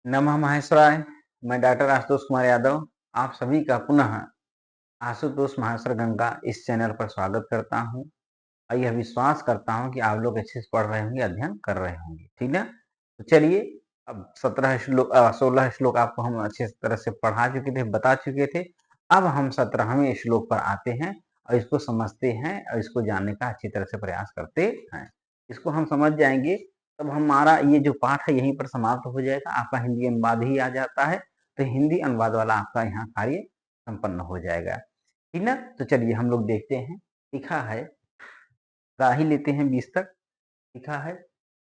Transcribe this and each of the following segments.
नमः महेश्वराय। मैं डॉक्टर आशुतोष कुमार यादव आप सभी का पुनः आशुतोष माहेश्वर गंगा इस चैनल पर स्वागत करता हूं और यह विश्वास करता हूं कि आप लोग अच्छे से पढ़ रहे होंगे, अध्ययन कर रहे होंगे। ठीक ना? तो चलिए, अब 16 श्लोक आपको हम अच्छे तरह से पढ़ा चुके थे, बता चुके थे। अब हम 17वें श्लोक पर आते हैं और इसको समझते हैं और इसको जानने का अच्छी तरह से प्रयास करते हैं। इसको हम समझ जाएंगे तब हमारा ये जो पाठ है यहीं पर समाप्त हो जाएगा। आपका हिंदी अनुवाद ही आ जाता है, तो हिंदी अनुवाद वाला आपका यहाँ कार्य संपन्न हो जाएगा। ठीक ना? तो चलिए हम लोग देखते हैं। लिखा है, राही लेते हैं 20 तक। लिखा है,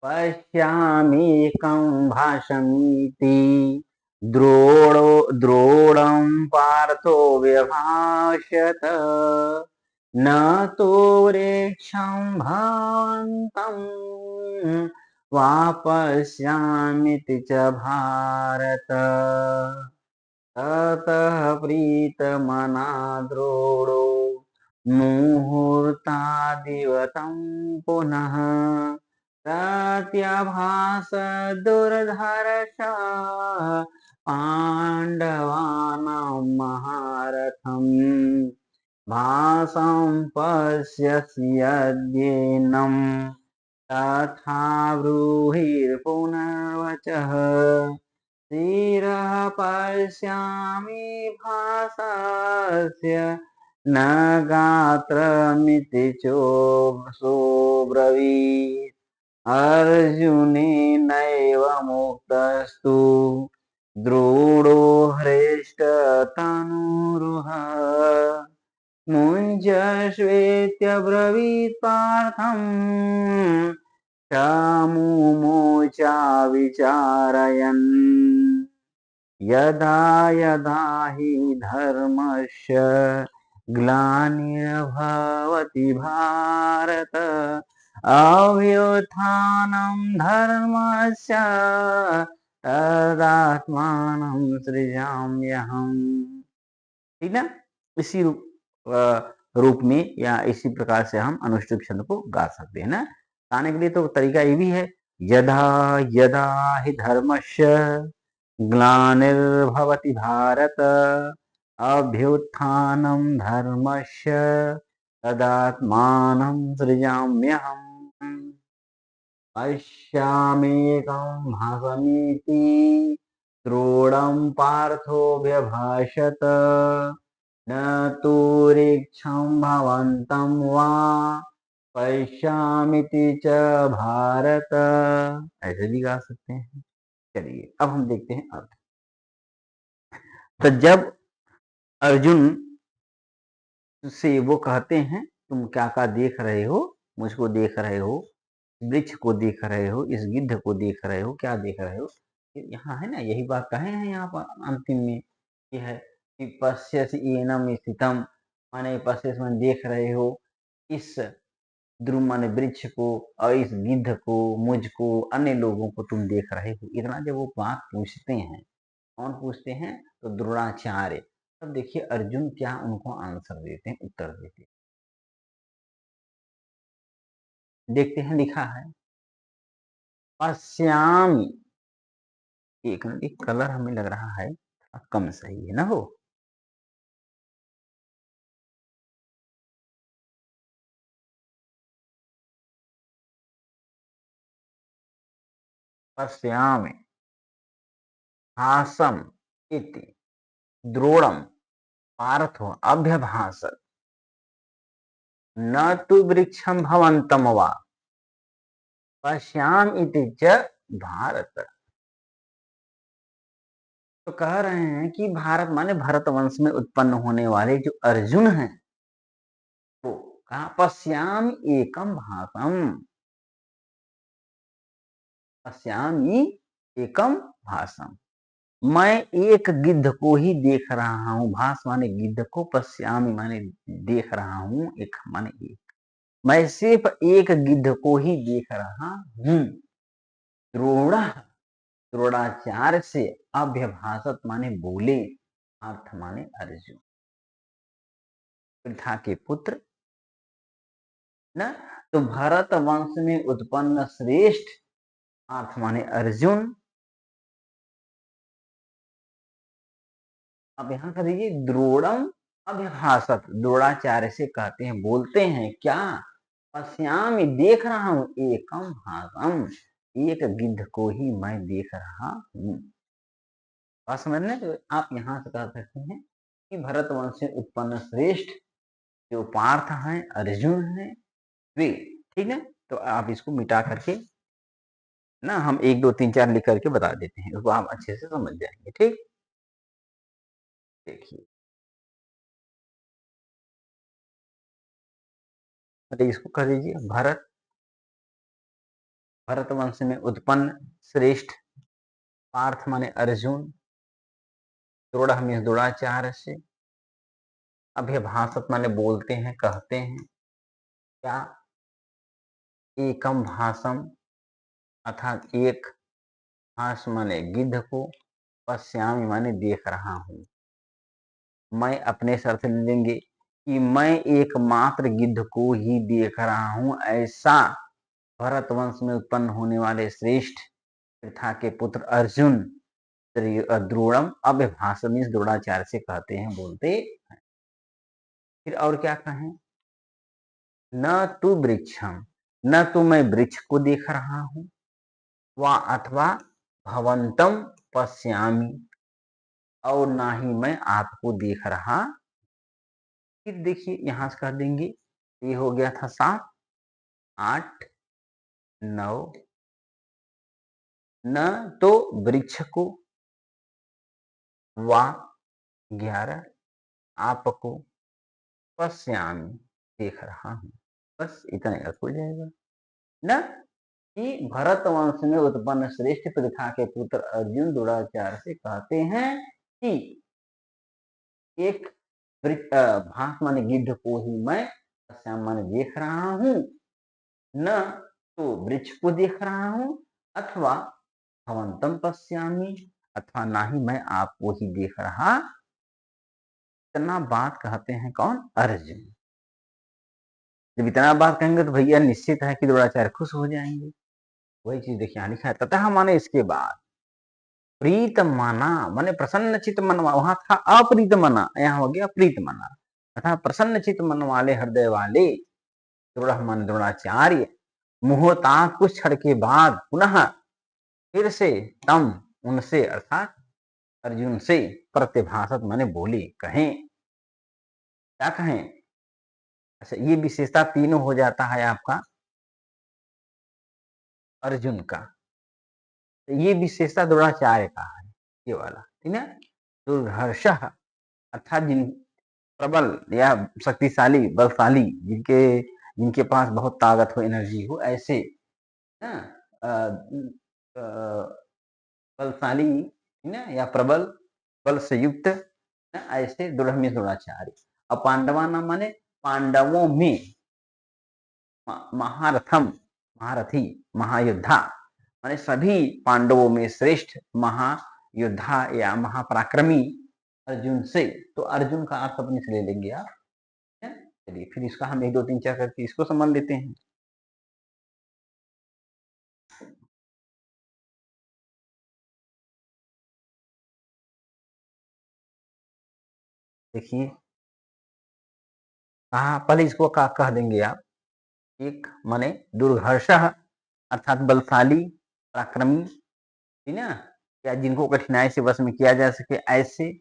पश्यामेकं भाषमीति द्रोणं पार्थो व्यभाषत न तोरेक्षं भावन्तं वापश्यामीति च भारत। ततः प्रीतमना द्रोणो मुहूर्तादिवतं पुनः प्रत्यभास दुर्धर्ष पाण्डवानां महारथम् भासं पश्यसि यद्येनं तथा ब्रूहिर्पुनर्वचः धीरः पश्यामि भासस्य न गात्रमिति सोऽब्रवीत् अर्जुनेनैव मुक्तस्तु द्रोणो हृष्टतनुरुहा मुञ्जस्वेत्यब्रवीत् पार्थम् मुमुचा विचारयन् यदा यदा हि धर्मस्य ग्लानिर्भवति भारत अभ्युत्थानं धर्मस्य तदात्मानं सृजाम्यहम्। ठीक ना? इसी रूप में या इसी प्रकार से हम अनुष्टुप छंद को गा सकते हैं ना। गाने के लिए तो तरीका ये भी है, यदा यदा हि धर्मस्य ग्लानिर्भवति भारत अभ्युत्थानं धर्मस्य तदात्मानं सृजाम्यहम्। पश्यामेकं भासमिति द्रोणं पार्थो व्यभाषत न तूरीक्षं भवन्तं वा पश्यामीति च भारत। ऐसे भी गा सकते हैं। चलिए अब हम देखते हैं अर्थ। तो जब अर्जुन से वो कहते हैं, तुम क्या क्या देख रहे हो, मुझको देख रहे हो, वृक्ष को देख रहे हो, इस गिद्ध को देख रहे हो, क्या देख रहे हो? यहाँ है ना, यही बात कहे हैं यहाँ पर अंतिम में। ये है कि पश्यसि एनम स्थितम, माने पश्यसि माने देख रहे हो इस ध्रुव माने वृक्ष को और इस गिद्ध को, मुझको, अन्य लोगों को तुम देख रहे हो। इतना जब वो बात पूछते हैं, कौन पूछते हैं? तो द्रोणाचार्य। तब देखिए अर्जुन क्या उनको आंसर देते हैं, उत्तर देते हैं। देखते हैं, लिखा है पश्यामि। एक मिनट, एक कलर हमें लग रहा है कम सही है ना हो। पश्यामि हासम इति द्रोणम पार्थो अभ्यभाषत न तु वृक्षम भवंतम वा पश्याम इति च भारत। तो कह रहे हैं कि भारत माने भरत वंश में उत्पन्न होने वाले जो अर्जुन हैं, वो कहा पश्याम एकम भासम, पश्यामी एकम भासम, मैं एक गिद्ध को ही देख रहा हूँ। भास माने गिद्ध को, पश्यामी माने देख रहा हूँ, एक माने एक, मैं सिर्फ एक गिद्ध को ही देख रहा हूँ। द्रोण, द्रोणाचार्य से अभ्यभाषत माने बोले, अर्थ माने अर्जुन, पृथा के पुत्र न। तो भरत वंश में उत्पन्न श्रेष्ठ, अर्थ माने अर्जुन, अब यहाँ कह दीजिए द्रोणम अभिभाषत, द्रोणाचार्य से कहते हैं, बोलते हैं क्या? पश्यामि, देख रहा हूं, एकम हासम, एक गिद्ध को ही मैं देख रहा हूं। बात समझ में? तो आप यहाँ से कह सकते हैं कि भरत वंश से उत्पन्न श्रेष्ठ जो पार्थ हैं, अर्जुन हैं, वे, ठीक है। तो आप इसको मिटा करके ना, हम 1 2 3 4 लिख करके बता देते हैं, उसको आप अच्छे से समझ जाएंगे। ठीक, देखिए, मतलब इसको कह दीजिए भरत वंश में उत्पन्न श्रेष्ठ पार्थ माने अर्जुन, द्रोण में द्रोणाचार्य से, अभ्यभाषत माने बोलते हैं, कहते हैं क्या? एकम भाषम, अर्थात एक, हास माने गिद्ध को, पश्यामि माने देख रहा हूं। मैं अपने से अर्थ ले लेंगे कि मैं एकमात्र गिद्ध को ही देख रहा हूं, ऐसा भरत वंश में उत्पन्न होने वाले श्रेष्ठ पृथा के पुत्र अर्जुन द्रोणम अभ्यभाषम, इस द्रोणाचार्य से कहते हैं, बोलते हैं। फिर और क्या कहें? न तू वृक्षम, न तो मैं वृक्ष को देख रहा हूं, व अथवा भवंतम पश्यामि, और ना ही मैं आपको देख रहा। फिर देखिए यहां से कह देंगे, ये हो गया था 7 8 9, न तो वृक्ष को, व 11, आपको, पश्यामि देख रहा हूं। बस इतना ही अर्थ हो जाएगा न, कि भरत वंश में उत्पन्न श्रेष्ठ पृथा के पुत्र अर्जुन द्रोणाचार्य से कहते हैं कि एक भास माने गिद्ध को ही मैं पश्याम माने देख रहा हूं, न तो वृक्ष को देख रहा हूं, अथवा भवंतम पश्यामि, अथवा ना ही मैं आपको ही देख रहा। इतना बात कहते हैं कौन? अर्जुन। जब इतना बात कहेंगे तो भैया निश्चित है कि द्रोणाचार्य खुश हो जाएंगे। वही चीज देखिए यहाँ लिखा है, तथा माने इसके बाद प्रीत मना, माने प्रसन्न चित मन, वहां था अप्रीत मना, यहाँ हो गया प्रीत मना, तथा प्रसन्न चित मन वाले, हृदय वाले द्रोण मन द्रोणाचार्य मुहूर्ता कुछ क्षण के बाद पुनः फिर से तम, उनसे अर्थात अर्जुन से प्रतिभाषत माने बोले, कहें क्या कहें? अच्छा, ये विशेषता तीनों हो जाता है आपका अर्जुन का, तो ये विशेषता द्रोणाचार्य का है, ये वाला, ठीक है। दुर्धर्ष अर्थात जिन प्रबल या शक्तिशाली, बलशाली, जिनके पास बहुत ताकत हो, एनर्जी हो, ऐसे ना, बलशाली ना, या प्रबल बल से युक्त ना, ऐसे दृढ़ में द्रोणाचार्य। अब पांडवा नाम माने पांडवों में महारथम, महारथी, महायोद्धा, माने सभी पांडवों में श्रेष्ठ महायोद्धा या महापराक्रमी अर्जुन से। तो अर्जुन का अर्थ अपने से ले लेंगे आप। चलिए फिर इसका हम 1 2 3 4 करके इसको समझ लेते हैं। देखिए, कहा पहले इसको कह देंगे आप। एक माने दुर्घर्ष अर्थात बलशाली, पराक्रमी, ठीक ना, या जिनको कठिनाई से वश में किया जा सके, ऐसे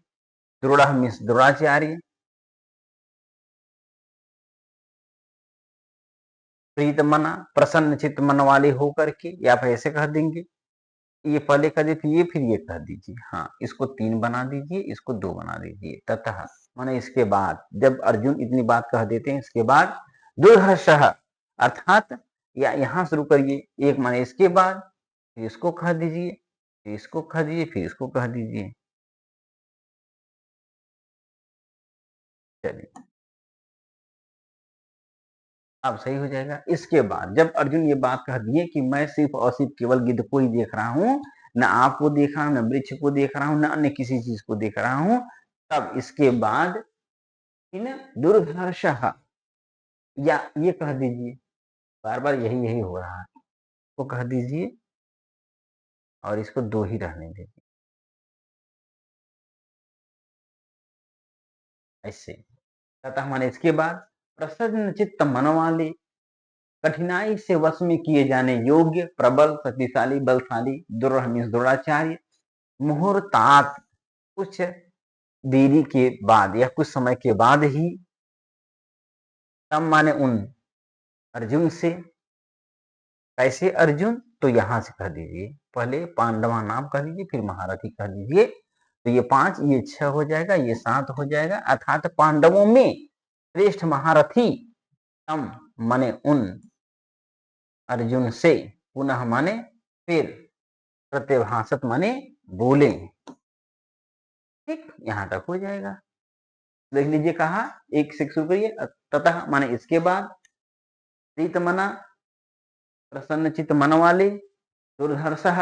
द्रोण मीन्स द्रोणाचार्य। प्रीत मना, प्रसन्न चित्त मन वाले होकर के, या फिर ऐसे कह देंगे, ये पहले कह देते, ये फिर ये कह दीजिए। हाँ, इसको 3 बना दीजिए, इसको 2 बना दीजिए। ततः माने इसके बाद, जब अर्जुन इतनी बात कह देते हैं, इसके बाद दुर्हर्ष अर्थात, या यहां शुरू करिए, एक माने इसके बाद, फिर इसको कह दीजिए, फिर इसको कह दीजिए, फिर इसको कह दीजिए। चलिए, अब सही हो जाएगा। इसके बाद जब अर्जुन ये बात कह दिए कि मैं सिर्फ और सिर्फ केवल गिद्ध को ही देख रहा हूं, न आपको देख रहा हूं, न वृक्ष को देख रहा हूं, न अन्य किसी चीज को देख रहा हूं, तब इसके बाद इन दुर्धर्ष, या ये कह दीजिए, बार बार यही यही हो रहा है, तो कह दीजिए, और इसको 2 ही रहने दीजिए। ऐसे। तथा माने इसके बाद प्रसन्न चित्त मन वाले, कठिनाई से वश में किए जाने योग्य, प्रबल, शक्तिशाली, बलशाली, दुर्ह मीन्स द्रोणाचार्य, मुहूर्तात कुछ देरी के बाद या कुछ समय के बाद ही, तम माने उन अर्जुन से। कैसे अर्जुन? तो यहां से कह दीजिए, पहले पांडवा नाम कह दीजिए, फिर महारथी कह दीजिए। तो ये 5, ये 6 हो जाएगा, ये 7 हो जाएगा। अर्थात पांडवों में श्रेष्ठ महारथी तम माने उन अर्जुन से, पुनः माने फिर, प्रत्यभाषत माने बोले। ठीक, यहां तक हो जाएगा। देख लीजिए, कहा एक से शुरू करिए। ततः माने इसके बाद, प्रीत मना, प्रसन्न चित्त मन वाले, दुर्धर्षः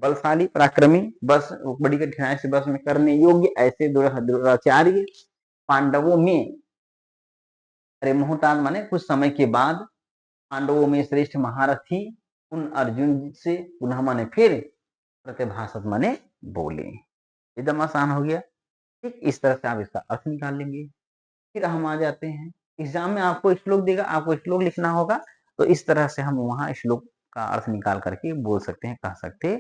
बलशाली पराक्रमी, बस बड़ी कठिनाई से बस में करने योग्य, ऐसे दुराचार्य पांडवों में, अरे मुहूर्तान माने कुछ समय के बाद, पांडवों में श्रेष्ठ महारथी उन अर्जुन से, पुनः माने फिर, प्रतिभाषत माने बोले। एकदम आसान हो गया। ठीक, इस तरह से आप इसका अर्थ निकाल लेंगे। फिर हम आ जाते हैं, एग्जाम में आपको श्लोक देगा, आपको श्लोक लिखना होगा, तो इस तरह से हम वहां श्लोक का अर्थ निकाल करके बोल सकते हैं, कह सकते।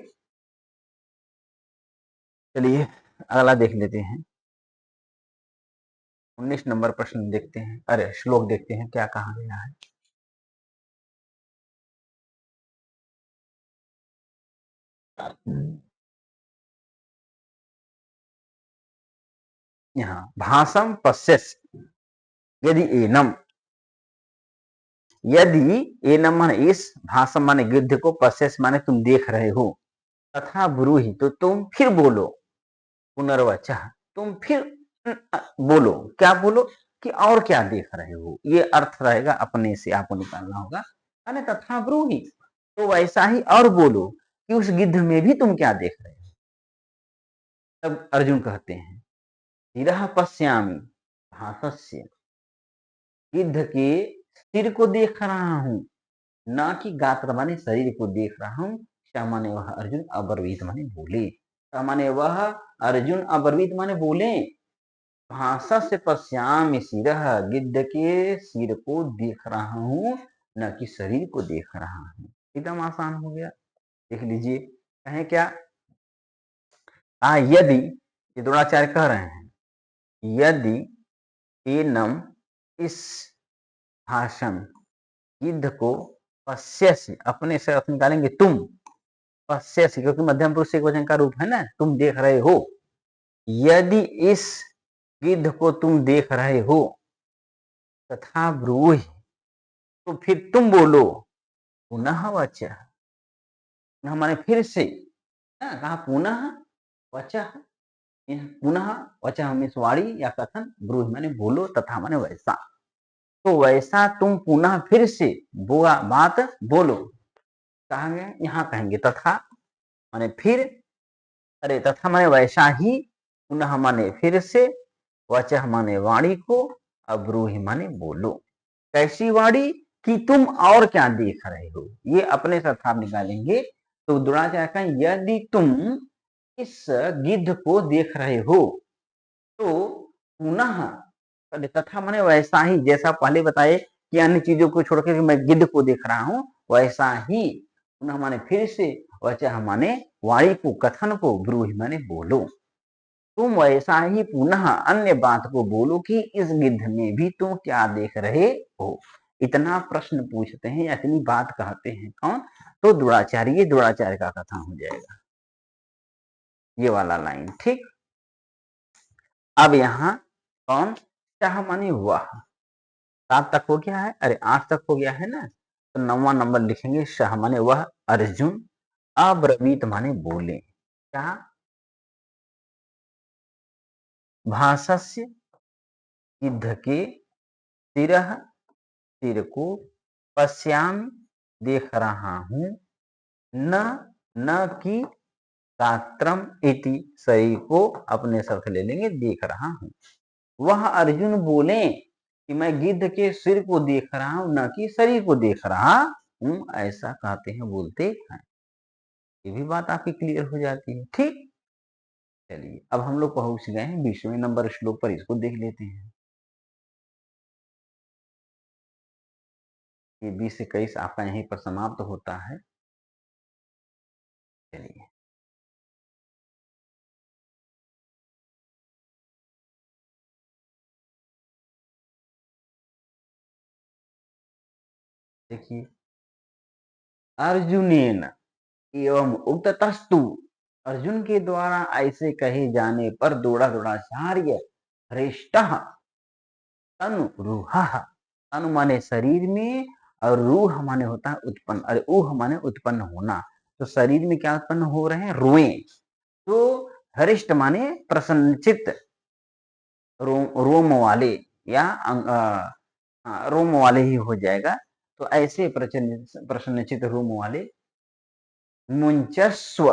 चलिए अगला देख लेते हैं। 19 नंबर प्रश्न देखते हैं, अरे श्लोक देखते हैं क्या कहा गया है। यहाँ भाषम पश्यस यदि एनम, यदि एनम माने इस, भाषम माने गिद्ध को, पश्यस माने तुम देख रहे हो, तथा ब्रूहि तो तुम फिर बोलो, पुनर्वचः तुम फिर बोलो, क्या बोलो कि और क्या देख रहे हो, ये अर्थ रहेगा, अपने से आपको निकालना होगा। अने तथा ब्रूहि तो वैसा ही और बोलो कि उस गिद्ध में भी तुम क्या देख रहे हो। तब अर्जुन कहते हैं, शिरः पश्यामि भासस्य, गिद्ध के सिर को देख रहा हूं, ना कि गात्र माने शरीर को देख रहा हूं। श माने वह अर्जुन, अब्रवीत माने बोले। स माने वह अर्जुन, अब्रवीत माने बोले। भासस्य पश्यामि शिरः, गिद्ध के सिर को देख रहा हूं, न कि शरीर को देख रहा हूं। एकदम आसान हो गया। देख लीजिए, कहें क्या, यदि, ये द्रोणाचार्य कह रहे हैं, यदि एनम इस भाषण गिद्ध को, पश्यसि अपने से अर्थ निकालेंगे तुम, पश्यसि क्योंकि मध्यम पुरुष एक वचन का रूप है ना, तुम देख रहे हो। यदि इस गिद्ध को तुम देख रहे हो, तथा ब्रूहि तो फिर तुम बोलो, पुनः वचः, पुनः माने फिर से, कहा पुनः वचः, पुनः वचः मीन्स वाणी या कथन, ब्रूहि माने बोलो, तथा माने वैसा, तो वैसा तुम पुनः फिर से बात बोलो। कहा गया, यहाँ कहेंगे तथा माने फिर, अरे तथा माने वैसा ही, पुनः माने फिर से, वचः माने वाणी को, अब्रूहि माने बोलो। कैसी वाणी? कि तुम और क्या देख रहे हो, ये अपने से आप निकालेंगे। तो द्रोणाचार्य का, यदि तुम इस गिद्ध को देख रहे हो, तो पुनः, तथा माने वैसा ही, जैसा पहले बताए कि अन्य चीजों को छोड़कर मैं गिद्ध को देख रहा हूं, वैसा ही, पुनः माने फिर से, वचः माने वाणी को, कथन को, ब्रूहि माने बोलो। तुम वैसा ही पुनः अन्य बात को बोलो कि इस गिद्ध में भी तुम क्या देख रहे हो। इतना प्रश्न पूछते हैं, इतनी बात कहते हैं कौन? तो द्रोणाचार्य, ये द्रोणाचार्य का कथन हो जाएगा, ये वाला लाइन। ठीक, अब यहाँ कौन, चाह माने वह, 7 तक हो गया है, अरे 8 तक हो गया है ना, तो 9वां नंबर लिखेंगे, शाह माने वह अर्जुन, अब्रवीत माने बोले। क्या? भाषस्य गिद्ध के, सिरः सिर को, पश्याम देख रहा हूं, न न कि गात्रम इति शरीर को, अपने शब्द ले लेंगे, देख रहा हूं। वह अर्जुन बोले कि मैं गिद्ध के सिर को देख रहा हूं, न कि शरीर को देख रहा हूं, ऐसा कहते हैं, बोलते हैं। ये भी बात आपकी क्लियर हो जाती है। ठीक, चलिए अब हम लोग पहुंच गए हैं 20वें नंबर श्लोक पर, इसको देख लेते हैं। ये 20-21 आपका यहीं पर समाप्त होता है। चलिए। देखिए, अर्जुनेन एवं उक्ततस्तु, अर्जुन के द्वारा ऐसे कहे जाने पर द्रोणाचार्य हृष्टः तनु रूहः, तनु माने शरीर में और रूह माने होता है उत्पन्न, अरे ऊह माने उत्पन्न होना। तो शरीर में क्या उत्पन्न हो रहे हैं? रोएं। तो हरिष्ट माने प्रसन्नचित्त, रोम वाले या रोम वाले ही हो जाएगा। तो ऐसे प्रसन्नचित्त रोम वाले मुंचस्व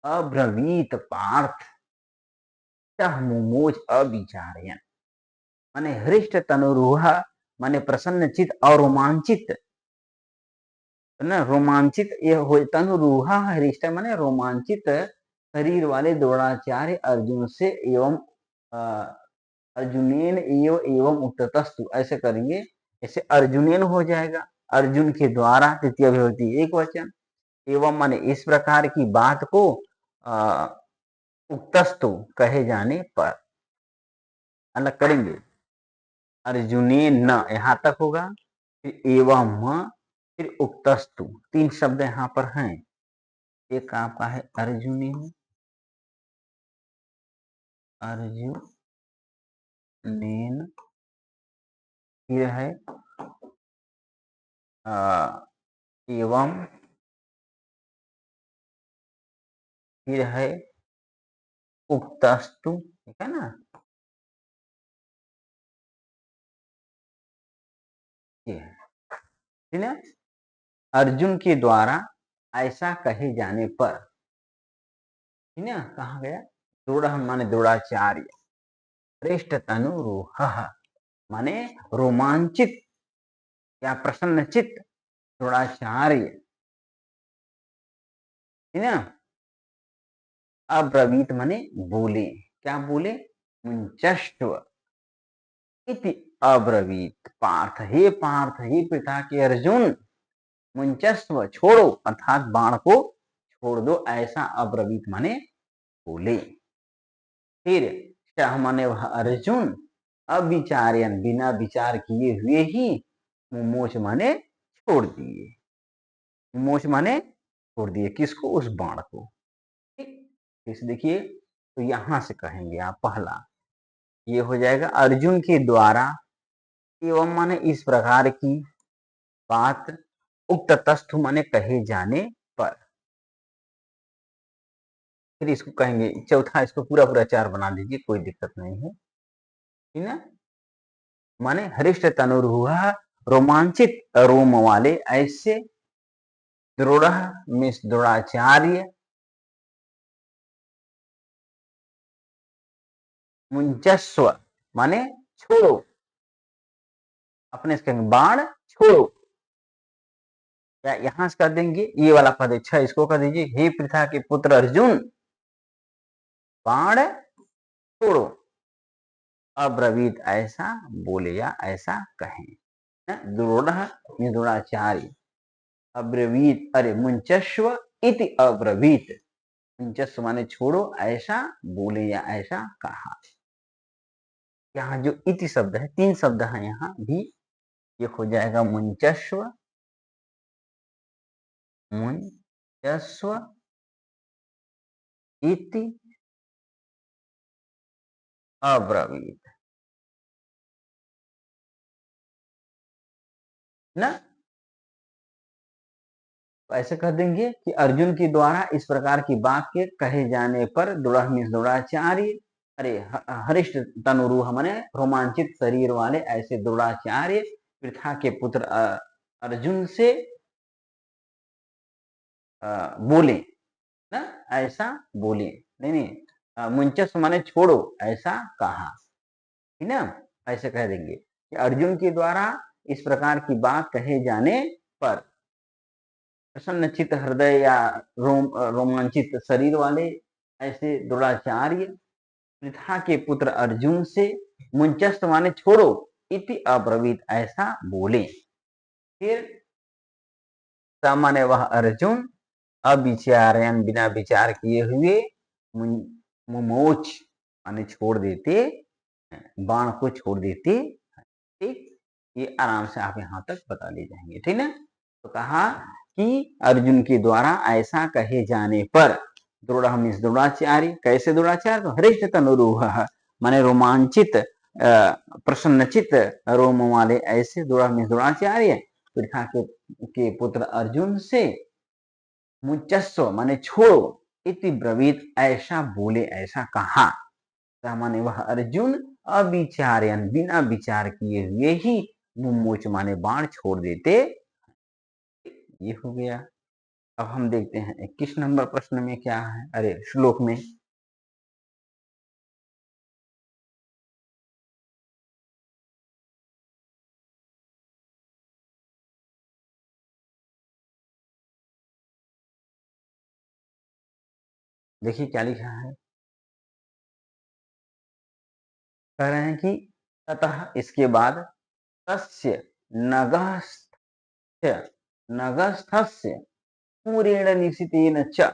अब्रवीत पार्थ मुमोज अविचार्यन, माने हृष्ट तनुरूह माने प्रसन्नचित और रोमांचित, ना रोमांचित ये हो, तनुरूहा हृष्ट माने रोमांचित शरीर वाले द्रोणाचार्य अर्जुन से एवं अर्जुनेन एवं उक्ततस्तु, ऐसे करेंगे, ऐसे अर्जुनेन हो जाएगा, अर्जुन के द्वारा, तृतीय विभक्ति एक वचन, एवं माने इस प्रकार की बात को उक्तस्तु कहे जाने पर, अलग करेंगे, अर्जुनेन न यहां तक होगा, फिर एवं फिर उक्तस्तु, तीन शब्द यहां पर हैं। एक आपका है अर्जुनेन, अर्जुनेन, फिर है एवं, फिर है उक्तस्तु, ठीक है ना। ये है, ठीक है। अर्जुन के द्वारा ऐसा कहे जाने पर, ठीक है, कहा गया द्रोण माने द्रोणाचार्य, श्रेष्ठ तनुरूह माने रोमांचित या प्रसन्नचित द्रोणाचार्य, ठीक है। अब्रवीत माने बोले, क्या बोले? मुंचस्व इति अब्रवीत पार्थ, हे पार्थ, हे पिता के अर्जुन, मुंचस्व छोड़ो, अर्थात बाण को छोड़ दो, ऐसा अब्रवीत माने बोले। फिर शाह माने वह अर्जुन, अविचार्यन बिना विचार किए हुए ही, मुमोच माने छोड़ दिए, मुमोच माने छोड़ दिए, किसको? उस बाण को। ठीक, इसे देखिए, तो यहां से कहेंगे आप पहला, ये हो जाएगा अर्जुन के द्वारा एवं माने इस प्रकार की बात, उक्त तस्थु माने कहे जाने पर, फिर इसको कहेंगे चौथा, इसको पूरा पूरा चार बना दीजिए, कोई दिक्कत नहीं है, ठीक है। माने हरिष्ट तनुरूह, रोमांचित रोम वाले ऐसे, द्रोण मीन्स द्रोणाचार्य, मुंचस्व माने छोड़ो, अपने से कहेंगे बाण छोड़ो, या यहां से कर देंगे ये वाला पद अच्छा, इसको कर दीजिए, हे पृथा के पुत्र अर्जुन, बाण छोड़ो, अब्रवीत ऐसा बोले या ऐसा कहें। द्रोण द्रोणाचार्य, अब्रवीत, अरे मुंचस्व इति अब्रवीत, मुंचस्व माने छोड़ो, ऐसा बोले या ऐसा कहा। यहाँ जो इति शब्द है, तीन शब्द है यहाँ भी, ये हो जाएगा मुंचस्व, मुंचस्व इति अब्रवीत, ना ऐसे कर देंगे कि अर्जुन के द्वारा इस प्रकार की बात के कहे जाने पर, द्रोणाचार्य, अरे हरिष्ट तनुरूह माने रोमांचित शरीर वाले ऐसे द्रोणाचार्य पृथा के पुत्र अर्जुन से बोले, ना ऐसा बोले, नहीं मुंचस माने छोड़ो, ऐसा कहा, ठीक ना। ऐसे कह देंगे कि अर्जुन के द्वारा इस प्रकार की बात कहे जाने पर, प्रसन्नचित हृदय या रोमांचित शरीर वाले ऐसे द्रोणाचार्य पृथा के पुत्र अर्जुन से, मुंचस्त माने छोड़ो, इति अब्रवीत ऐसा बोले। फिर सामान्य वह अर्जुन अविचारयन बिना विचार किए हुए मुमोच माने छोड़ देते, बाण को छोड़ देते। ठीक, ये आराम से आप यहाँ तक बता ले जाएंगे। ठीक ना। तो कहा कि अर्जुन के द्वारा ऐसा कहे जाने पर द्रोणाचार्य, कैसे द्रोणाचार्य, तो हृष्ट तनुरूह माने रोमांचित प्रसन्नचित रोम वाले ऐसे द्रोणाचार्य पृथा के पुत्र अर्जुन से मुचस्व माने छोड़ो इति ब्रवीत, ऐसा बोले, ऐसा कहा। माने वह अर्जुन अविचार्यन बिना विचार किए हुए ही मुमोच माने बाण छोड़ देते। ये हो गया। अब हम देखते हैं 21 नंबर प्रश्न में क्या है, अरे श्लोक में। देखिए क्या लिखा है, कह रहे हैं कि ततः इसके बाद तस्य नगस्थस्य नगस्थस्य पूरेण निशितेन च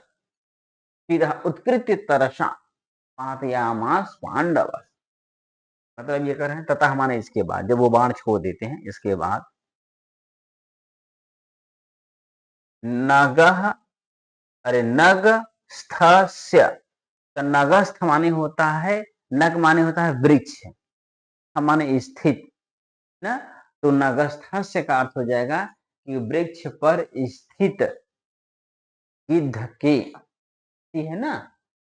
शिरः उत्कृत्य तरसा पातयामास पांडव। मतलब ये कह रहे हैं ततः माने इसके बाद, जब वो बाण छोड़ देते हैं इसके बाद नगह, अरे नग स्थस्य, तो नगस्थ माने होता है, नग माने होता है वृक्ष, माने स्थित ना। तो नगस्थस्य का अर्थ हो जाएगा कि वृक्ष पर स्थित गिद्ध के, है ना।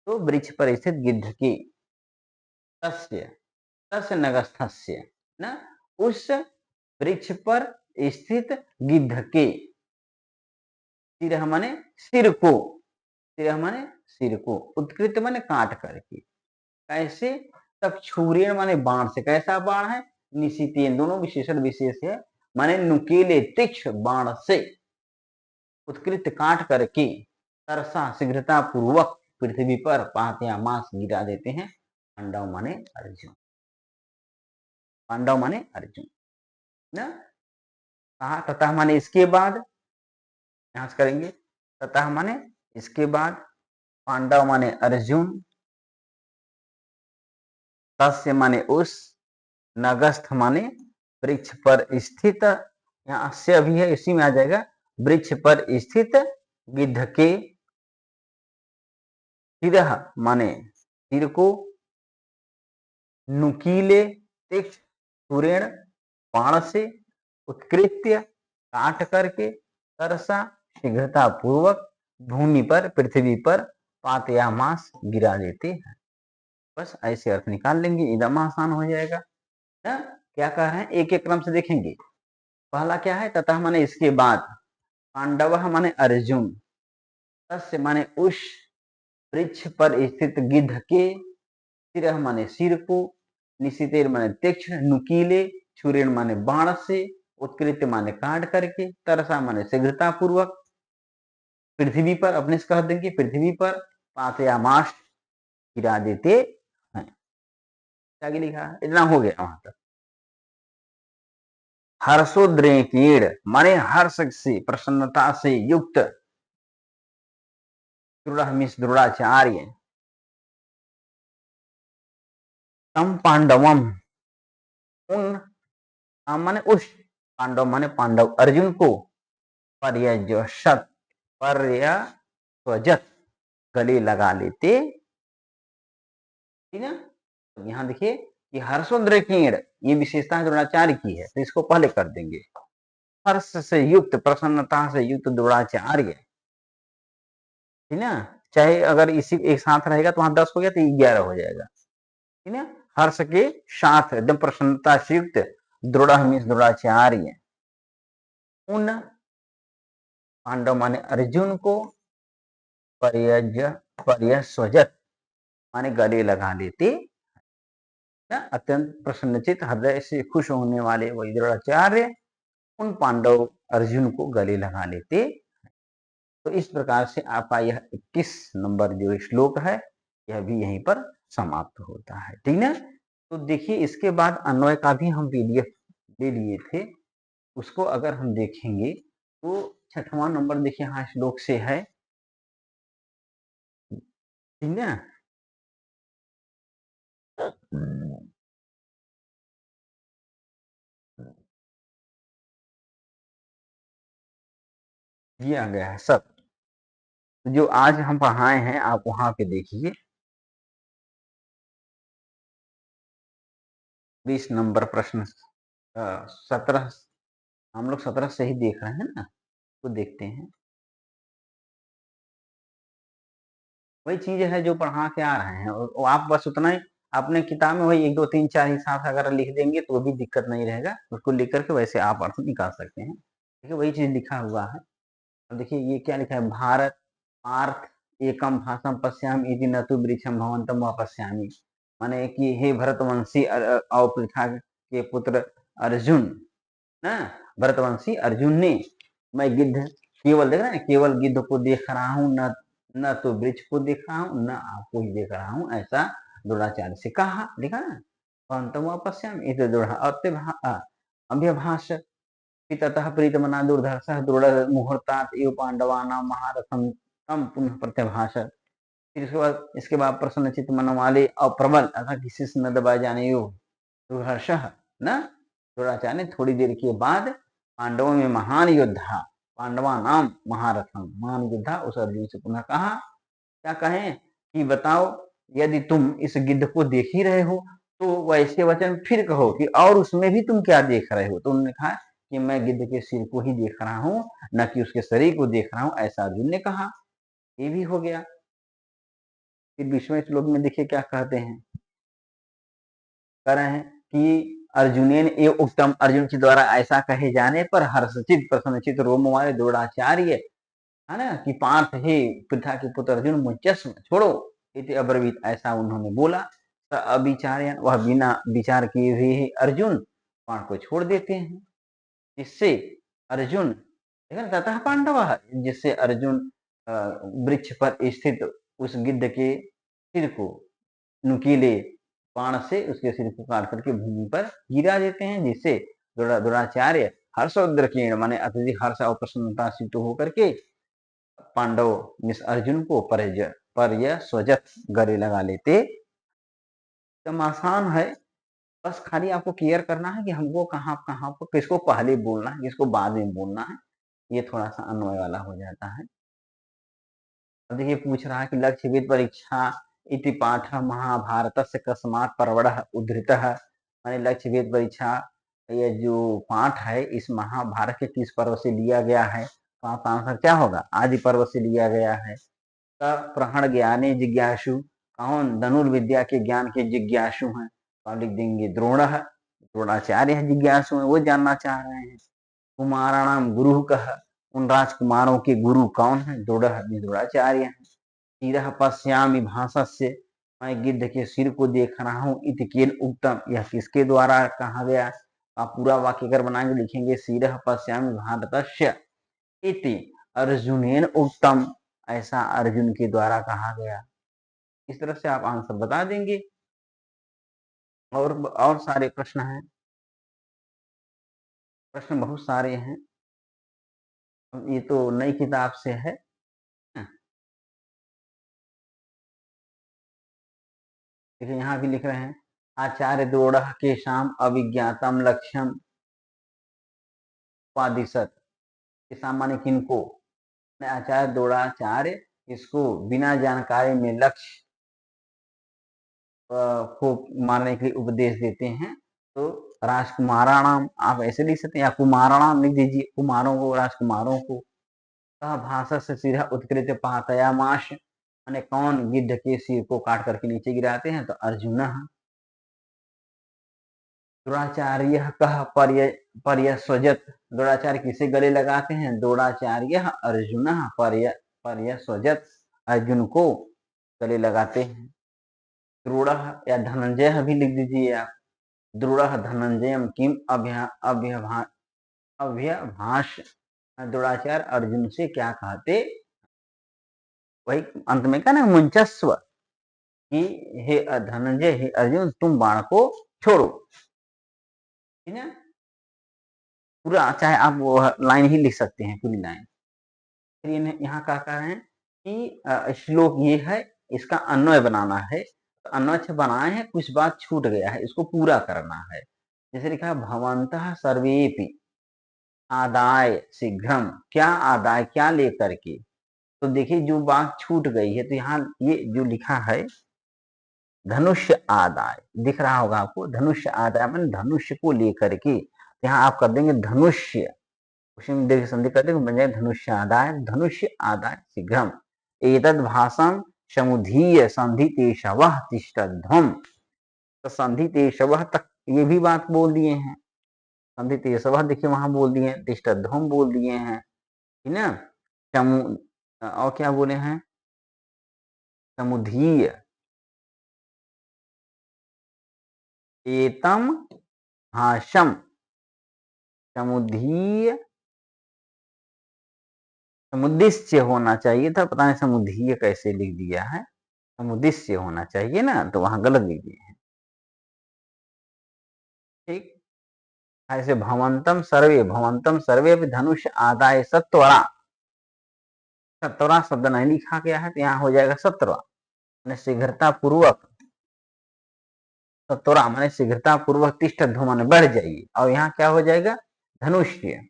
तो वृक्ष पर स्थित गिद्ध के, तस्य तस्य नगस्थस्य ना, उस वृक्ष पर स्थित गिद्ध के, सिर माने सिर को, सिर माने सिर को, उत्कृत माने काट करके, कैसे, तब छुरेण माने बाण से, कैसा बाण है, निशितेन, दोनों विशेषण विशेष है, माने नुकीले तीक्ष्ण बाण से, उत्कृत काट करके, तरसा शीघ्रता पूर्वक पृथ्वी पर पातयामास गिरा देते हैं। पांडव माने अर्जुन, पांडव माने अर्जुन ना। कहा तथा माने इसके बाद, यहां से करेंगे, तथा माने इसके बाद, पांडव माने अर्जुन, तस्य माने उस, नगस्थ माने वृक्ष पर स्थित, यहाँ से भी है इसी में आ जाएगा, वृक्ष पर स्थित गिद्ध के, सिरह माने सिर को, नुकीले तीक्ष्ण सुरेण बाण से, उत्कृत्य काट करके, तरसा शीघ्रता पूर्वक, भूमि पर पृथ्वी पर, पातयामास गिरा देते हैं। बस ऐसे अर्थ निकाल लेंगे, एकदम आसान हो जाएगा ना। क्या कह रहे हैं, एक एक क्रम से देखेंगे। पहला क्या है, तथा माने इसके बाद, पांडव माने अर्जुन, तस्य माने उस वृक्ष पर स्थित गिद्ध के, सिर माने सिर को, निशितेर माने तीक्ष्ण नुकीले, छुरेण माने बाण से, उत्कृत्य माने काट करके, तरसा माने शीघ्रता पूर्वक, पृथ्वी पर, अपने से कह देंगे पृथ्वी पर, पातयामास गिरा देते हैं। क्या लिखा है, इतना हो गया वहां तक। हर्षोद्रेकेण माने हर्ष से, प्रसन्नता से युक्त, द्रोणाचार्य तम पांडवम, उन माने उस, पांडव माने पांडव, अर्जुन को, पर्यजत पर्यजत गले लगा लेते। ठीक है, तो यहाँ देखिए कि हर्षोद्रेकेण, ये विशेषता द्रोणाचार्य की है, तो इसको पहले कर देंगे। हर्ष से युक्त, प्रसन्नता से युक्त द्रोणाचार्य, ठीक ना। चाहे अगर इसी एक साथ रहेगा तो वहां 10 हो गया तो 11 हो जाएगा, ठीक ना। हर्ष के साथ एकदम प्रसन्नता से युक्त द्रोणाचार्य, उन पांडव माने अर्जुन को, पर्यस्वजत माने गले लगा लेते, अत्यंत प्रसन्नचित हृदय से खुश होने वाले वही द्रोणाचार्य उन पांडव अर्जुन को गले लगा लेते। तो इस प्रकार से आपका यह 21 नंबर जो श्लोक है यह भी यहीं पर समाप्त होता है। ठीक ना। तो देखिए इसके बाद अन्वय का भी हम पीडीएफ ले लिए थे, उसको अगर हम देखेंगे तो 6वां नंबर देखिए यहाँ श्लोक से है, ठीक है? ये आ गया है सब। जो आज हम पढ़ाए हैं आप वहां पे देखिए 20 नंबर प्रश्न 17, हम लोग 17 से ही देख रहे हैं ना, तो देखते हैं। वही चीज है जो पढ़ा के आ रहे हैं, और आप बस उतना ही अपने किताब में वही 1 2 3 4 हिसाब से अगर लिख देंगे तो भी दिक्कत नहीं रहेगा, उसको लिख करके वैसे आप अर्थ निकाल सकते हैं। देखिए वही चीज लिखा हुआ है। अब देखिए ये क्या लिखा है, भारत पार्थ एकम भाषम पश्यामि इति न तु वृक्षम भवन्तम व पश्यामि, माने कि हे भरतवंशी और पृथा के पुत्र अर्जुन, ना भरतवंशी अर्जुन ने, मैं गिद्ध केवल देख रहे हैं, केवल गिद्ध को देख रहा हूँ, न न तो वृक्ष को देख रहा हूँ, न आपको ही देख रहा हूँ, ऐसा द्रोणाचार्य से कहा, देखा ना, भवन्तम व पश्यामि इति द्रोण अभ्यभाष ततः प्रीतमना दुर्धर्षः दृढ़ मुहूर्तात् एव पांडवानां महारथम तम पुनः प्रत्यभाषत। फिर इसके बाद प्रसन्न चित्त मन वाले और प्रबल अर्थात किसी से न दबाए जाने योग दुर्धर्षः न द्रोणाचार्य ने थोड़ी देर के बाद पांडवों में महान योद्धा पांडवा नाम महारथम महान योद्धा उस अर्जुन से पुनः कहा, क्या कहें कि बताओ यदि तुम इस गिद्ध को देख ही रहे हो तो वैसे वचन फिर कहो कि और उसमें भी तुम क्या देख रहे हो, तो उन्होंने कहा कि मैं गिद्ध के सिर को ही देख रहा हूँ, न कि उसके शरीर को देख रहा हूँ, ऐसा अर्जुन ने कहा। ये भी हो गया। फिर 20वें श्लोक में देखिए क्या कहते हैं, कह रहे हैं कि अर्जुनेन एव उत्तम, अर्जुन के द्वारा ऐसा कहे जाने पर हर्षचित प्रसन्नचित रोम वाले द्रोणाचार्य, है ना, कि पार्थ हे पृथा के पुत्र अर्जुन मुझस्म छोड़ो, इति अब्रवीत, ऐसा उन्होंने बोला। अविचार्य, वह बिना विचार किए हुए अर्जुन बाण को छोड़ देते हैं, जिससे अर्जुन ततः पांडव, जिससे अर्जुन वृक्ष पर स्थित उस गिद्ध के सिर को नुकीले बाण से उसके सिर को काट करके भूमि पर गिरा देते हैं, जिससे द्रोणाचार्य हर्षोद्रेकेण माने अत्यधिक हर्ष और प्रसन्नता से होकर के पांडव मिस अर्जुन को पर्यस्वजत गले लगा लेते। एकदम आसान है, बस खाली आपको क्लियर करना है कि हमको कहाँ कहाँ पर किसको पहले बोलना है, किसको बाद में बोलना है, ये थोड़ा सा अन्वय वाला हो जाता है। अब देखिए पूछ रहा है कि लक्ष्यविद परीक्षा इति पाठ महाभारत से कस्मात् पर्वण उद्धृत, माने लक्ष्यविद परीक्षा ये जो पाठ है इस महाभारत के किस पर्व से लिया गया है, तो आपका आंसर क्या होगा, आदि पर्व से लिया गया है। प्रहण ज्ञाने जिज्ञासु, कौन धनुर्विद्या के ज्ञान के जिज्ञासु हैं, तो आप लिख देंगे द्रोण, द्रोणाचार्य जिज्ञासु हैं, वो जानना चाह रहे हैं। कुमाराणाम गुरु कह, उन राजकुमारों के गुरु कौन है, द्रोणाचार्य हैं। सिरः पश्यामि भाषस्य, मैं गिद्ध के सिर को देख रहा हूँ, इति केन उक्तम, यह किसके द्वारा कहा गया। आप पूरा वाक्य अगर बनाएंगे लिखेंगे सिरः पश्यामि भारतस्य इति अर्जुनेन उक्तम, ऐसा अर्जुन के द्वारा कहा गया। इस तरह से आप आंसर बता देंगे। और सारे प्रश्न हैं, प्रश्न बहुत सारे हैं, ये तो नई किताब से है। देखिए यहाँ भी लिख रहे हैं आचार्य द्रोण के शाम अविज्ञातम लक्ष्यम उपादिशत, सामान्य किनको, आचार्य द्रोणाचार्य इसको बिना जानकारी में लक्ष्य को मारने के लिए उपदेश देते हैं। तो राजकुमाराणाम आप ऐसे लिख सकते हैं, या कुमाराणाम लिख दीजिए, कुमारों को, राजकुमारों को। भाषा से सीधा उत्कृत पातयामाश, माने कौन गिद्ध के सिर को काट करके नीचे गिराते हैं, तो अर्जुन। द्रोणाचार्य कह पर्यस्वजत, द्रोणाचार्य किसे गले लगाते हैं, द्रोणाचार्य अर्जुन पर्यस्वजत, अर्जुन को गले लगाते हैं। द्रोण या धनंजय भी लिख दीजिए आप, द्रोण धनंजय किम अभ्यभाष, द्रोणाचार्य अर्जुन से क्या कहते, वही अंत में कहना मुंचस्व कि हे धनंजय, हे अर्जुन, तुम बाण को छोड़ो, ठीक है। पूरा, चाहे आप वो लाइन ही लिख सकते हैं, पूरी लाइन। फिर यहाँ क्या कह रहे हैं कि श्लोक ये है, इसका अन्वय बनाना है। तो अन्वय बनाए हैं, कुछ बात छूट गया है, इसको पूरा करना है। जैसे लिखा है भवन्तः सर्वेपि आदाय शीघ्रम, क्या आदाय, क्या लेकर के। तो देखिए जो बात छूट गई है, तो यहाँ ये जो लिखा है धनुष्य आदाय, दिख रहा होगा आपको, धनुष्य आदाय मैंने धनुष्य को लेकर के। यहाँ आप कर देंगे धनुष्य, उसमें दीर्घ संधि कर देंगे, बन जाएगा धनुष्य आदाय, धनुष्य आदाय शीघ्रम। एतद् भाषम समुधीय संधि तेषवः तिष्ठध्वम्। तो संधि तेषवः तक ये भी बात बोल दिए हैं, संधि तेषवः देखिए वहां बोल दिए हैं, तिष्ठध्वम् बोल दिए हैं, ठीक ना। समु और क्या बोले हैं, समुधीय एतम भाषम, समुधीय, समुद्दिश्य होना चाहिए था, पता नहीं समुधीय कैसे लिख दिया है, समुद्दिश्य होना चाहिए ना, तो वहां गलत लिख दिए हैं। ठीक, ऐसे भवंतम सर्वे भी धनुष आदाय सत्वरा, सत्वरा शब्द नहीं लिखा गया है, तो यहाँ हो जाएगा सत्वरा मैंने शीघ्रता पूर्वक, सत्वरा मैंने शीघ्रता पूर्वक तिष्ठ ध्वमन बढ़ जाइए, और यहाँ क्या हो जाएगा धनुष्य,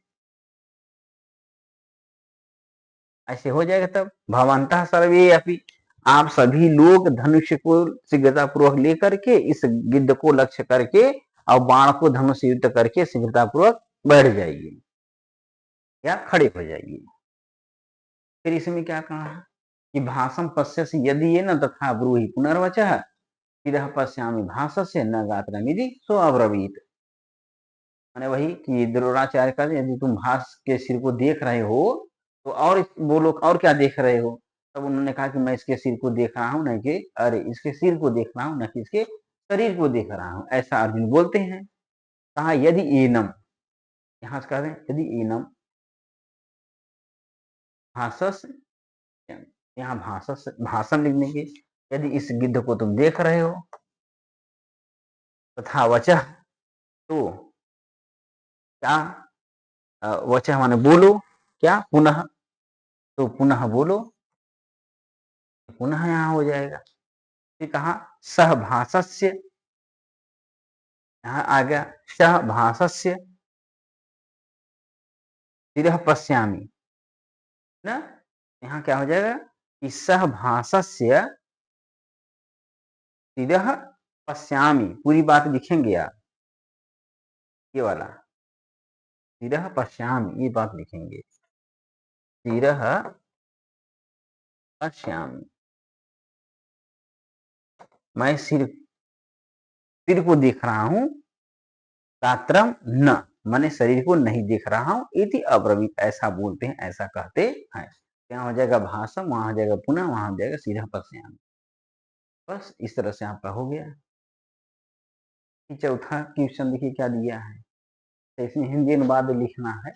ऐसे हो जाएगा। तब भवंतः सर्वे अपि, आप सभी लोग धनुष्य को शीघ्रता पूर्वक लेकर के, इस गिद्ध को लक्ष्य करके और बाण को धनुष युद्ध करके शीघ्रता पूर्वक बढ़ जाइए या खड़े हो जाइए। फिर इसमें क्या कहा है कि भाषम पश्यसि यदि ये न तथा ब्रूहि पुनर्वचः इदह पश्यामि भाषस्य न गात्रमिति सो अब्रवीत। मैंने वही कि द्रोणाचार्य का, यदि तुम भाष के सिर को देख रहे हो तो और बोलो, और क्या देख रहे हो। तब उन्होंने कहा कि मैं इसके सिर को देख रहा हूँ, न कि अरे इसके सिर को देख रहा हूँ, न कि इसके शरीर को देख रहा हूँ, ऐसा अर्जुन बोलते हैं। कहा यदि एनम, यहाँ से कह रहे हैं यदि एनम भाषस, यहाँ भाषस भाषण लिख देंगे, यदि इस गिद्ध को तुम देख रहे हो, तथा वचः, तो क्या, वचः माने बोलो, क्या पुनः, तो पुनः बोलो, पुनः यहाँ हो जाएगा। फिर कहा सह भाषस्य, यहाँ आ गया सह भाषस्य शिरः पश्यामि ना, यहाँ क्या हो जाएगा कि सह भाषस्य शिरः पश्यामि, पूरी बात लिखेंगे आप, ये वाला शिरः पश्यामि, ये बात लिखेंगे, शिरः पश्यामि, मैं सिर को देख रहा हूं, गात्रम न मैंने शरीर को नहीं देख रहा हूं, इति अब्रवीत, ऐसा बोलते हैं, ऐसा कहते हैं। यहाँ हो जाएगा भाषम, वहां हो जाएगा पुनः, वहां हो जाएगा शिरः पश्यामि। बस इस तरह से आपका हो गया। चौथा क्वेश्चन देखिए क्या दिया है, तो इसमें हिंदी अनुवाद लिखना है,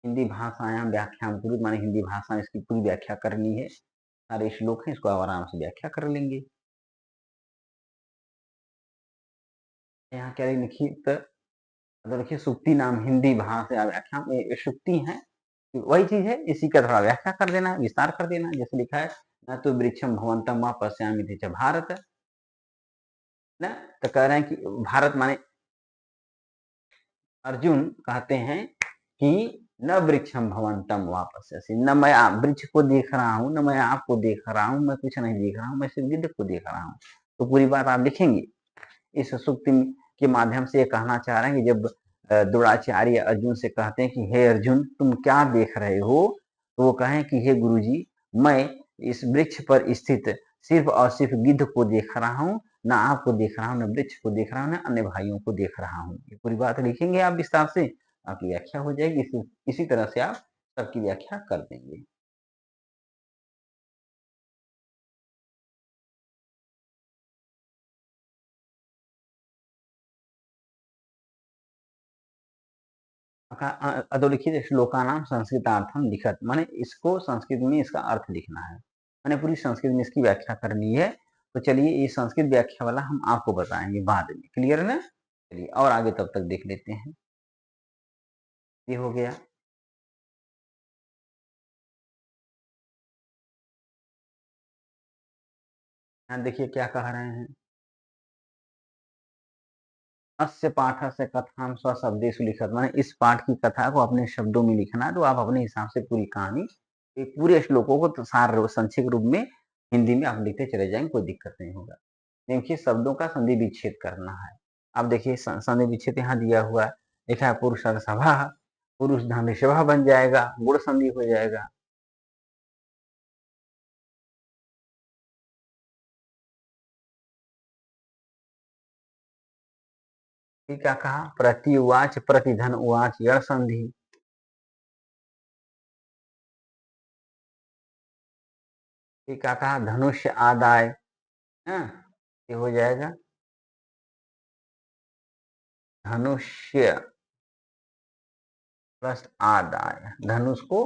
हिंदी भाषायाम व्याख्या पूरी, माने हिंदी भाषा में इसकी पूरी व्याख्या करनी है, सारे श्लोक हैं, इसको आप आराम से व्याख्या कर लेंगे। यहाँ क्या लिखित, मतलब देखिए सुक्ति नाम हिंदी भाषा व्याख्या में सुक्ति है, वही चीज है, इसी का थोड़ा व्याख्या कर देना, विस्तार कर देना। जैसे लिखा है न तो वृक्षम भवंतम व पश्यामि च भारत, ना तो कह रहे हैं कि भारत माने अर्जुन कहते हैं कि न वृक्षम भवंतम वापस, न मैं वृक्ष को देख रहा हूँ, न मैं आपको देख रहा हूँ, मैं कुछ नहीं देख रहा हूँ, मैं सिर्फ गिद्ध को देख रहा हूँ। तो पूरी बात आप लिखेंगे। इस सूक्ति के माध्यम से ये कहना चाह रहे हैं कि जब द्रोणाचार्य अर्जुन से कहते हैं कि हे अर्जुन तुम क्या देख रहे हो, तो वो कहें कि हे गुरुजी मैं इस वृक्ष पर स्थित सिर्फ और सिर्फ गिद्ध को देख रहा हूँ, ना आपको देख रहा हूँ, ना वृक्ष को देख रहा हूँ, ना अन्य भाइयों को देख रहा हूँ। ये पूरी बात लिखेंगे आप विस्तार से, आपकी व्याख्या हो जाएगी। इसी तरह से आप सबकी व्याख्या कर देंगे। अधोलिखित श्लोकानाम संस्कृतार्थम लिखत, माने इसको संस्कृत में इसका अर्थ लिखना है, मैंने पूरी संस्कृत में इसकी व्याख्या करनी है। तो चलिए ये संस्कृत व्याख्या वाला हम आपको बताएंगे बाद में, क्लियर है ना। चलिए और आगे तब तक देख लेते हैं। ये हो गया। यहाँ देखिए क्या कह रहे हैं, अस्य पाठस्य कथां स्वशब्देषु लिखत, माने इस पाठ की कथा को अपने शब्दों में लिखना है, तो आप अपने हिसाब से पूरी कहानी, एक पूरे श्लोकों को तो सार संक्षिप्त रूप में हिंदी में आप लिखते चले जाएंगे, कोई दिक्कत नहीं होगा। देखिए शब्दों का संधि विच्छेद करना है। अब देखिए संधि विच्छेद यहाँ दिया हुआ है, लिखा है पुरुष सभा, पुरुष धन सभा बन जाएगा, गुण संधि हो जाएगा। फिर क्या कहा, प्रति उवाच प्रतिधन उवाच यह संधि, फिर क्या कहा, धनुष्य आदाय, हाँ, ये हो जाएगा धनुष्य प्लस आदाय, धनुष को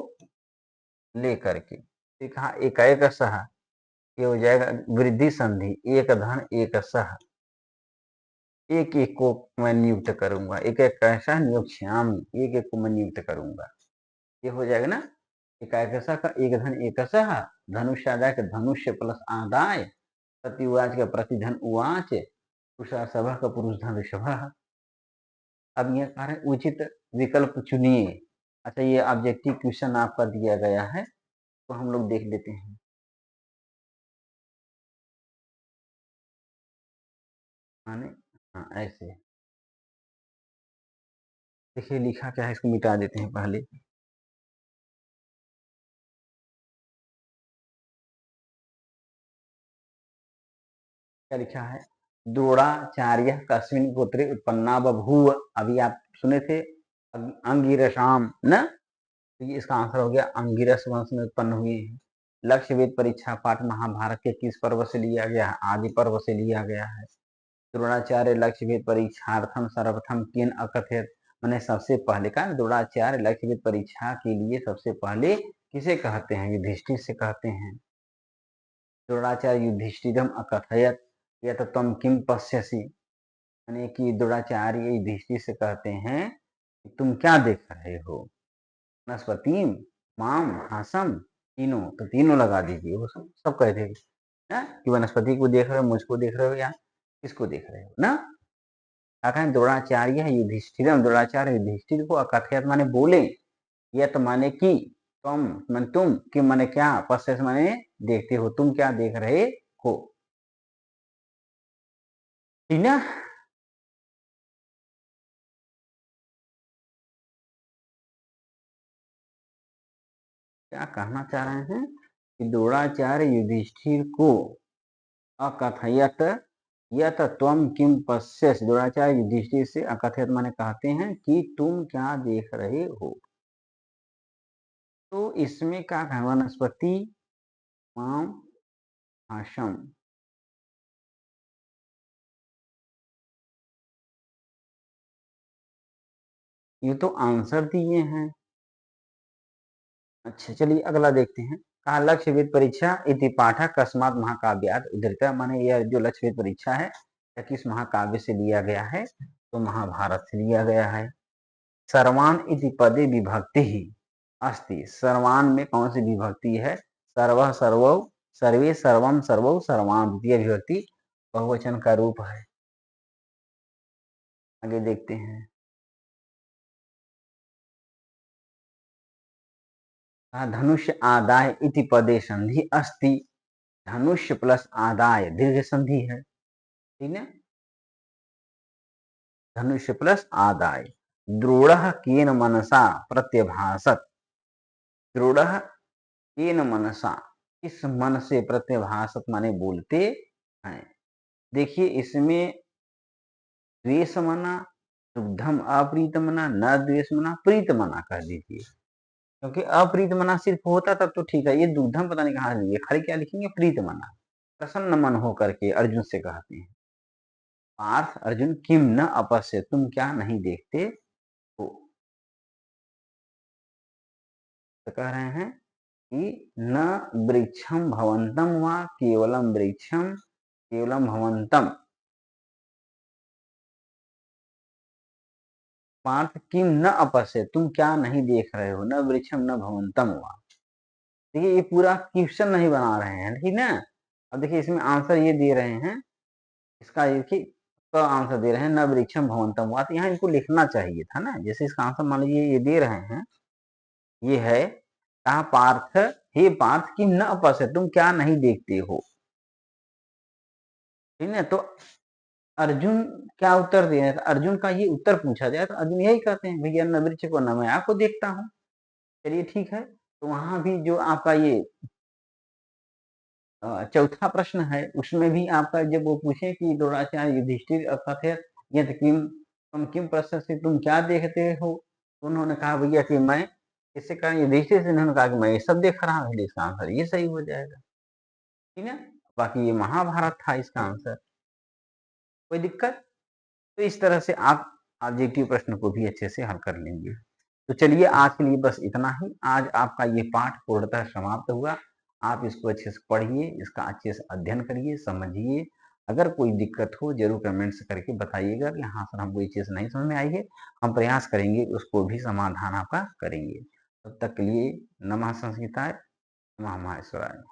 लेकर के। फिर कहा एक एक सह, ये हो जाएगा वृद्धि संधि, एक धन एक सह, एक एक को मैं नियुक्त करूंगा, एक एक कैसा नियोक्ष्यामि, एक एक को मैं नियुक्त करूंगा, ये हो जाएगा ना। एकाएकसा का एक धन एकसः, धनुष आदाय का धनुष्य प्लस आदाय, प्रति उवाच का प्रतिधन उवाच, पुरुषा सभा का पुरुष धन ऋषभ। अब यह कह रहे हैं उचित विकल्प चुनिए। अच्छा ये ऑब्जेक्टिव क्वेश्चन आपका दिया गया है, तो हम लोग देख लेते हैं। माने हाँ ऐसे देखिए लिखा क्या है, इसको मिटा देते हैं पहले। क्या लिखा है, द्रोणाचार्य कस्मिन गोत्रे उत्पन्ना बभूव। अभी आप सुने थे अंगिरसाम न, तो ये इसका आंसर हो गया, अंगिरस वंश में उत्पन्न हुए हैं। लक्ष्य वेद परीक्षा पाठ महाभारत के किस पर्व से लिया गया है, आदि पर्व से लिया गया है। द्रोणाचार्य लक्ष्य वेद परीक्षार्थम सर्वप्रथम किन अकथयत, मैंने सबसे पहले का द्रोणाचार्य लक्ष्य वेद परीक्षा के लिए सबसे पहले किसे कहते हैं, युधिष्ठिर से कहते हैं। द्रोणाचार्य युधिष्ठिरम अकथयत यत त्वं किम पश्यसि, यानी कि द्रोणाचार्य युधिष्ठिर से कहते हैं कि तुम क्या देख रहे हो। वनस्पति माम हासम, तीनों, तो तीनों लगा दीजिए, वो सब कहते हैं कि वनस्पति को देख रहे हो, मुझको देख रहे हो, या किसको देख रहे हो ना। क्या द्रोणाचार्य है युधिष्ठिर, द्रोणाचार्य युधिष्ठिर को अकथयत माने बोले, यत माने कि, तुम मन तुम, कि माने क्या, पश्य माने देखते हो, तुम क्या देख रहे हो, ठीक ना। क्या कहना चाह रहे हैं कि द्रोणाचार्य युधिष्ठिर को अकथयत यत त्वम किम पश्यसि, द्रोणाचार्य युधिष्ठिर से अकथयत माने कहते हैं कि तुम क्या देख रहे हो। तो इसमें क्या कहा, वनस्पति माम हासम, ये तो आंसर दिए हैं। अच्छा चलिए अगला देखते हैं। कहा लक्ष्य वेद परीक्षा इति पाठ कस्मात महाकाव्यात उद्धृत, माने यह जो लक्ष्य वेद परीक्षा है यह किस महाकाव्य से लिया गया है, तो महाभारत से लिया गया है। सर्वान इति पदे विभक्ति ही अस्ति, सर्वान में कौन सी विभक्ति है, सर्व सर्वौ, सर्वे सर्वम सर्वौ सर्वान, द्वितीय विभक्ति बहुवचन का रूप है। आगे देखते हैं। धनुष्य आदाय इति पदे संधि अस्ति, धनुष्य प्लस आदाय दीर्घ संधि है, ठीक है। धनुष्य प्लस आदाय, द्रोड़ केन मनसा प्रत्यभासत, द्रोड़ केन मनसा, इस मन से प्रत्यभासत माने बोलते हैं। देखिए इसमें द्वेष मना, दुग्धम अप्रीत मना, न द्वेष मना प्रीत मना कर दीजिए, क्योंकि अप्रीत मना सिर्फ होता तब तो ठीक है, ये दुग्धम पता नहीं कहाँ लिखे, खाली क्या लिखेंगे, प्रीत मना, प्रसन्न मन हो करके अर्जुन से कहते हैं। पार्थ अर्जुन किम न अपश्य, तुम क्या नहीं देखते हो, तो कह रहे हैं कि न वृक्षम भवंतम वा केवलम वृक्षम केवलम भवंतम, पार्थ किम न अपश्य, तुम क्या नहीं देख रहे हो, न वृक्षम न भवंतम वा। देखिए ये पूरा क्वेश्चन नहीं बना रहे हैं, ठीक ना। अब देखिए इसमें आंसर ये दे रहे हैं, इसका देखिए तो आंसर दे रहे हैं न वृक्षम भवंतम वा, तो यहाँ इनको लिखना चाहिए था ना। जैसे इसका आंसर मान लीजिए ये दे रहे हैं, ये है कहा पार्थ, हे पार्थ किम न अपश्य, तुम क्या नहीं देखते हो, ठीक है। तो अर्जुन क्या उत्तर दे रहे हैं, अर्जुन का ये उत्तर पूछा जाए तो अर्जुन यही कहते हैं, भैया न वृक्ष को न मैं आपको देखता हूँ। चलिए ठीक है, तो वहां भी जो आपका ये चौथा प्रश्न है, उसमें भी आपका जब वो पूछे कि द्रोणाचार्य युधिष्ठिर कथयत यत् किम तुम किम प्रश्न से, तुम क्या देखते हो, तो उन्होंने कहा भैया कि मैं, इससे कारण युधिष्ठिर से उन्होंने कहा कि मैं ये सब देख रहा हूँ, इसका आंसर ये सही हो जाएगा, ठीक है। बाकी ये महाभारत था इसका आंसर, कोई दिक्कत। तो इस तरह से आप ऑब्जेक्टिव प्रश्न को भी अच्छे से हल कर लेंगे। तो चलिए आज के लिए बस इतना ही। आज आपका ये पाठ पूर्णतः समाप्त हुआ। आप इसको अच्छे से पढ़िए, इसका अच्छे से अध्ययन करिए, समझिए। अगर कोई दिक्कत हो जरूर कमेंट्स करके बताइएगा कि हाँ सर हमको ये चीज़ नहीं समझ में आई है, हम प्रयास करेंगे उसको भी समाधान आपका करेंगे। तब तक के लिए नमः संस्कृताय, नमः माहेश्वराय।